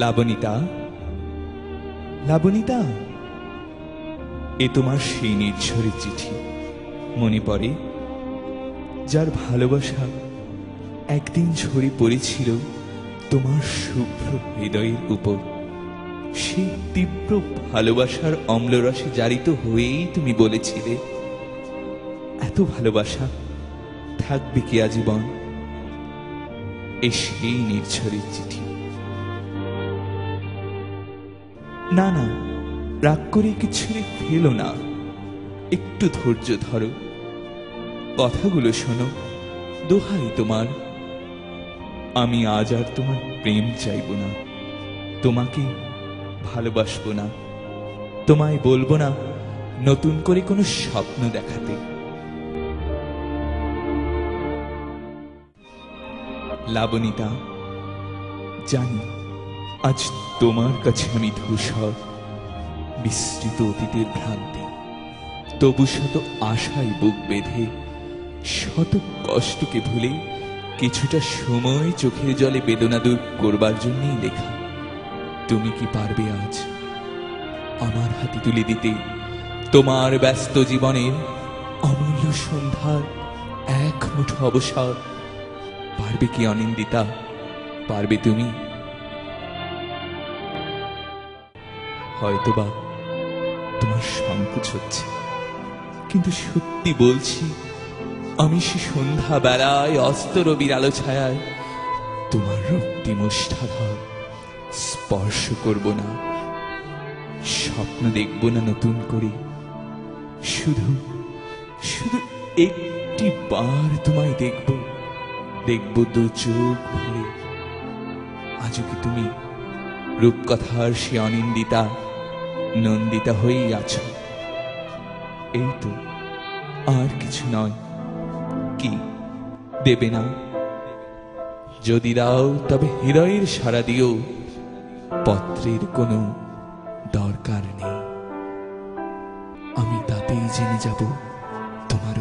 লাবণীতা, লাবণীতা, এ তোমার সেই নির্ঝরের চিঠি মনে পড়ে, যার ভালোবাসা একদিন ঝরে পড়েছিল তোমার শুভ্র হৃদয়ের উপর। সেই তীব্র ভালোবাসার অম্লরসে জারিত হয়েই তুমি বলেছিলে, এত ভালোবাসা থাকবে কি আজীবন। এ সেই নির্ঝরের চিঠি। না না, রাগ করে কিছু ফেলো না, একটু ধৈর্য ধরো, কথাগুলো শোনো, দোহাই তোমার। আমি আজ আর তোমার প্রেম চাইব না, তোমাকে ভালোবাসবো না, তোমায় বলবো না নতুন করে কোনো স্বপ্ন দেখাতে। লাবণীতা, জানি আজ তোমার কাছে আমি ধূসর, বিস্তৃত অতীতের ভ্রান্তি, তবু শত আশায় বুক বেঁধে, শত কষ্টকে ভুলে কিছুটা সময় চোখের জলে বেদনা দূর করবার জন্যই লেখা। তুমি কি পারবে আজ আমার হাতে তুলে দিতে তোমার ব্যস্ত জীবনের অমূল্য সন্ধ্যার এক মুঠো অবসর? পারবে কি অনিন্দিতা, পারবে তুমি? হয়তোবা তোমার সংকোচ হচ্ছে, কিন্তু সত্যি বলছি, আমি সে সন্ধ্যা বেলায় অস্ত রবির আলো ছায়ায় তোমার রক্তিম ওষ্ঠাধর স্পর্শ করব না, স্বপ্ন দেখব না নতুন করে, শুধু শুধু একটি বার তোমায় দেখব, দেখব দু চোখ ভরে। আজও কি তুমি রূপকথার সে অনিন্দিতা, নন্দিতা হয়েই আছো? এই তো, আর কিছু নয়। কি দেবে না? যদি দাও তবে হৃদয়ের সাড়া দিও, পত্রের কোনো দরকার নেই, আমি তাতেই জেনে যাব তোমার